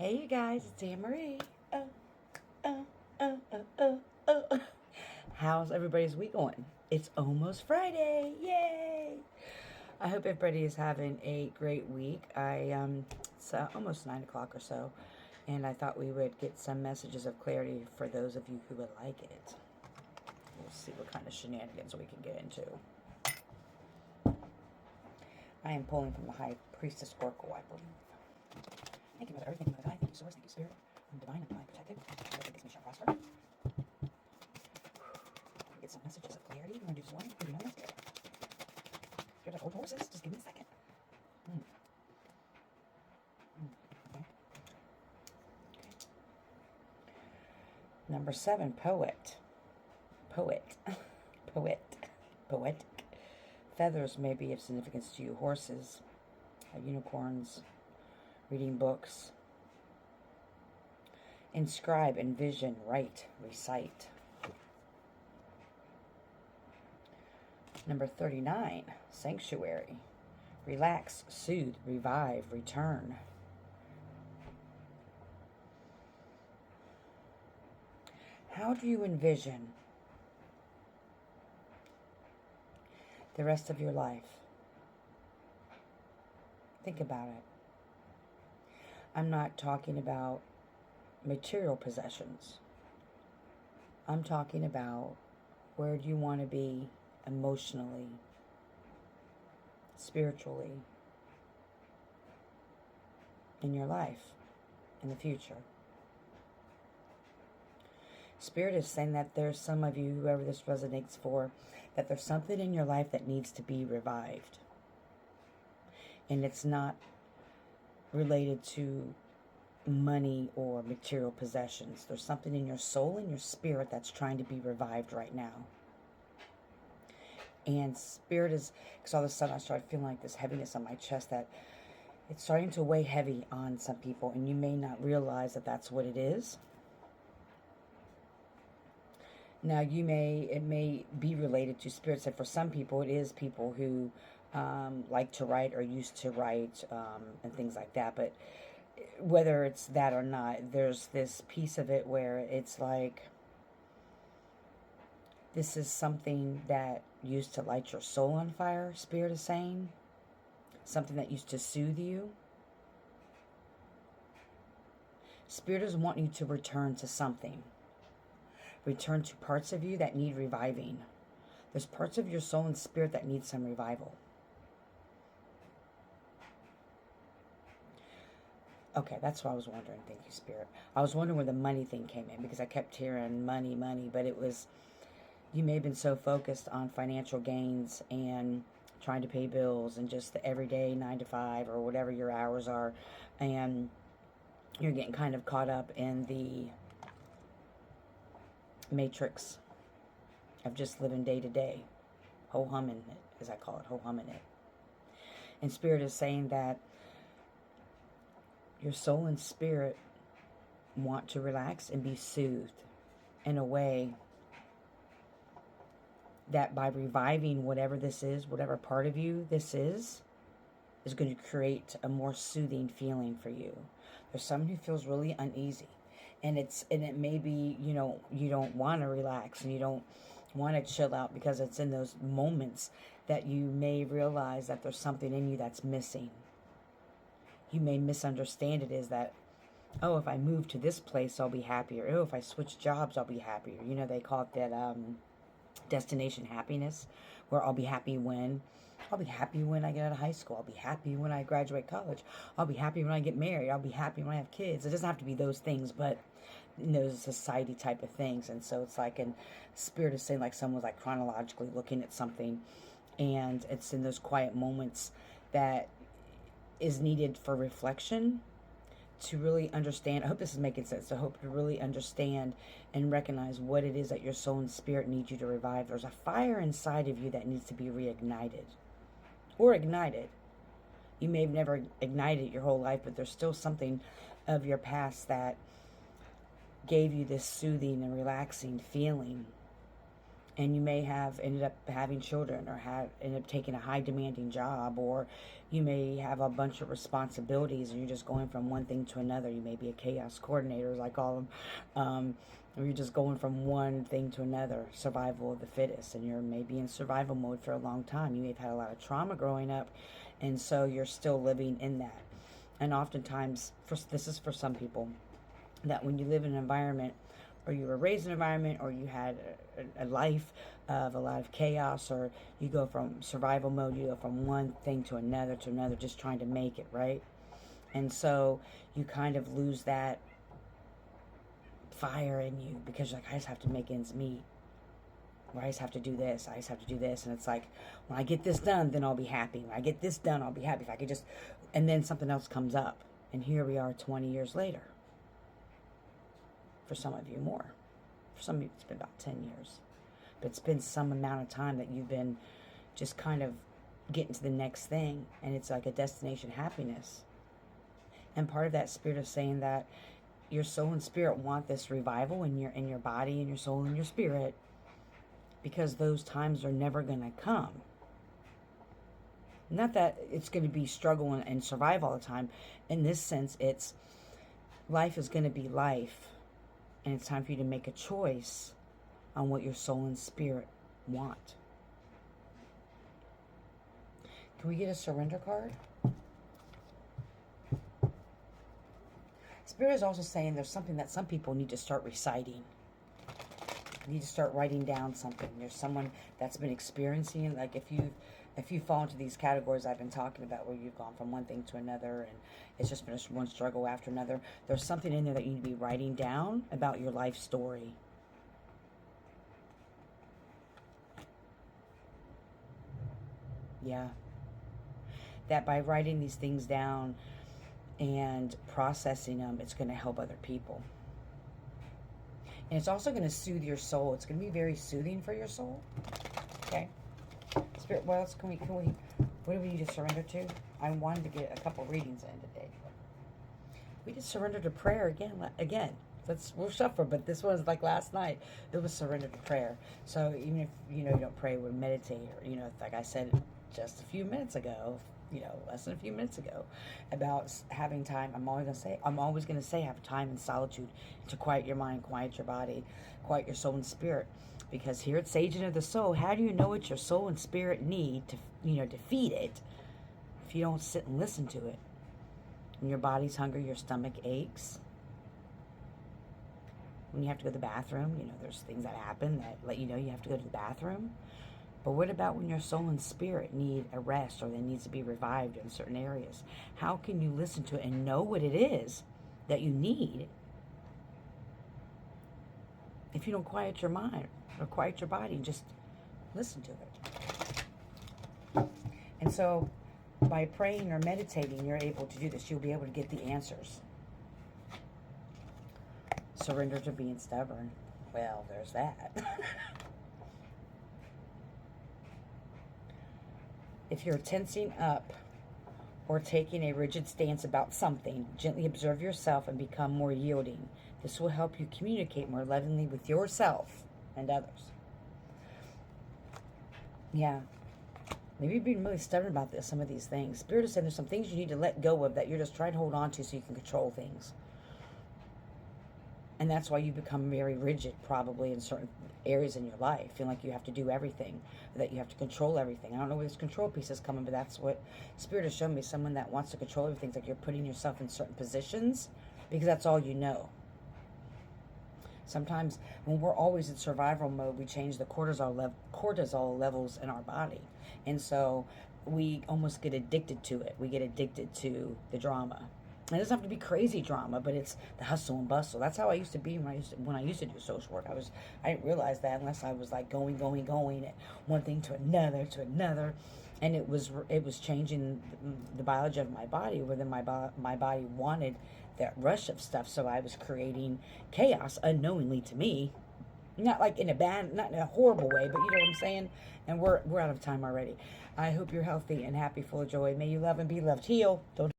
Hey, you guys, it's Anne Marie. Oh, oh, oh, oh, oh. How's everybody's week going? It's almost Friday. Yay! I hope everybody is having a great week. It's almost 9 o'clock or so, and I thought we would get some messages of clarity for those of you who would like it. We'll see what kind of shenanigans we can get into. I am pulling from the High Priestess Oracle, I believe. Thank you, Mother Earth. Thank you, Mother God. Thank you, Source. Thank you, Spirit. I'm divine and divine protected. Everything gives me shall prosper. Get some messages of clarity. We're going to do this one. Maybe no Spirit. Spirit of old horses. Just give me a second. Okay. Number 7, poet. Poet. Poetic. Feathers may be of significance to you. Horses, unicorns, reading books. Inscribe, envision, write, recite. Number 39, sanctuary. Relax, soothe, revive, return. How do you envision the rest of your life? Think about it. I'm not talking about material possessions. I'm talking about where do you want to be emotionally, spiritually, in your life, in the future. Spirit is saying that there's some of you, whoever this resonates for, that there's something in your life that needs to be revived. And it's not related to money or material possessions. There's something in your soul and your spirit that's trying to be revived right now. And Spirit is, because all of a sudden I started feeling like this heaviness on my chest, that it's starting to weigh heavy on some people, and you may not realize that that's what it is. Now, it may be related to Spirit said for some people, it is people who like to write or used to write and things like that. But whether it's that or not, there's this piece of it where it's like, this is something that used to light your soul on fire, Spirit is saying. Something that used to soothe you. Spirit is wanting you to return to something. Return to parts of you that need reviving. There's parts of your soul and spirit that need some revival. Okay, that's what I was wondering. Thank you, Spirit. I was wondering where the money thing came in, because I kept hearing money, but it was, you may have been so focused on financial gains and trying to pay bills and just the everyday 9 to 5 or whatever your hours are, and you're getting kind of caught up in the matrix of just living day to day, ho-humming it, as I call it, ho-humming it. And Spirit is saying that your soul and spirit want to relax and be soothed in a way that by reviving whatever this is, whatever part of you this is going to create a more soothing feeling for you. There's someone who feels really uneasy, and it may be, you don't want to relax and you don't want to chill out, because it's in those moments that you may realize that there's something in you that's missing. You may misunderstand it as that, oh, if I move to this place, I'll be happier. Oh, if I switch jobs, I'll be happier. They call it that destination happiness, where I'll be happy when I get out of high school. I'll be happy when I graduate college. I'll be happy when I get married. I'll be happy when I have kids. It doesn't have to be those things, but those society type of things. And so it's like, and Spirit is saying, like someone's like chronologically looking at something, and it's in those quiet moments that is needed for reflection to really understand. I hope this is making sense. I hope to really understand and recognize what it is that your soul and spirit need you to revive. There's a fire inside of you that needs to be reignited or ignited. You may have never ignited your whole life, but there's still something of your past that gave you this soothing and relaxing feeling. And you may have ended up having children, or have ended up taking a high demanding job, or you may have a bunch of responsibilities and you're just going from one thing to another. You may be a chaos coordinator, as I call them, or you're just going from one thing to another, survival of the fittest, and you're maybe in survival mode for a long time. You may have had a lot of trauma growing up, and so you're still living in that. And oftentimes, this is for some people, that when you live in an environment, or you were raised in an environment, or you had a life of a lot of chaos, or you go from survival mode, you go from one thing to another, just trying to make it, right? And so you kind of lose that fire in you, because you're like, I just have to make ends meet, or I just have to do this, I just have to do this. And it's like, when I get this done, then I'll be happy. When I get this done, I'll be happy. If I could just, and then something else comes up. And here we are 20 years later. For some of you, more. For some of you, it's been about 10 years. But it's been some amount of time that you've been just kind of getting to the next thing. And it's like a destination happiness. And part of that spirit is saying that your soul and spirit want this revival in your body and your soul and your spirit, because those times are never going to come. Not that it's going to be struggle and survive all the time. In this sense, it's life is going to be life. And it's time for you to make a choice on what your soul and spirit want. Can we get a surrender card? Spirit is also saying there's something that some people need to start reciting. You need to start writing down something. There's someone that's been experiencing, like if you fall into these categories I've been talking about, where you've gone from one thing to another and it's just been one struggle after another, there's something in there that you need to be writing down about your life story. Yeah. That by writing these things down and processing them, it's going to help other people. And it's also going to soothe your soul. It's going to be very soothing for your soul. Okay. Spirit, what else what do we need to surrender to? I wanted to get a couple readings in today. We did surrender to prayer again. We'll shuffle, but this was like last night. It was surrender to prayer. So even if you don't pray, we meditate, or like I said just a few minutes ago, less than a few minutes ago, about having time. I'm always going to say have time in solitude to quiet your mind, quiet your body, quiet your soul and spirit. Because here at Saging of the Soul, how do you know what your soul and spirit need to to feed it if you don't sit and listen to it? When your body's hungry, your stomach aches. When you have to go to the bathroom, there's things that happen that let you know you have to go to the bathroom. But what about when your soul and spirit need a rest, or they needs to be revived in certain areas? How can you listen to it and know what it is that you need if you don't quiet your mind or quiet your body and just listen to it? And so by praying or meditating, you're able to do this. You'll be able to get the answers. Surrender to being stubborn. Well, there's that. If you're tensing up or taking a rigid stance about something, gently observe yourself and become more yielding. This will help you communicate more lovingly with yourself and others. Yeah. Maybe you've been really stubborn about some of these things. Spirit is saying there's some things you need to let go of that you're just trying to hold on to so you can control things. And that's why you become very rigid, probably, in certain areas in your life. Feel like you have to do everything, that you have to control everything. I don't know where this control piece is coming, but that's what Spirit has shown me. Someone that wants to control everything. It's like you're putting yourself in certain positions because that's all you know. Sometimes when we're always in survival mode, we change the cortisol levels in our body. And so we almost get addicted to it. We get addicted to the drama. It doesn't have to be crazy drama, but it's the hustle and bustle. That's how I used to be when I used to do social work. I didn't realize that unless I was like going, one thing to another, and it was changing the biology of my body, where then my body wanted that rush of stuff, so I was creating chaos unknowingly to me. Not like not in a horrible way, but you know what I'm saying? And we're out of time already. I hope you're healthy and happy, full of joy. May you love and be loved. Heal. Don't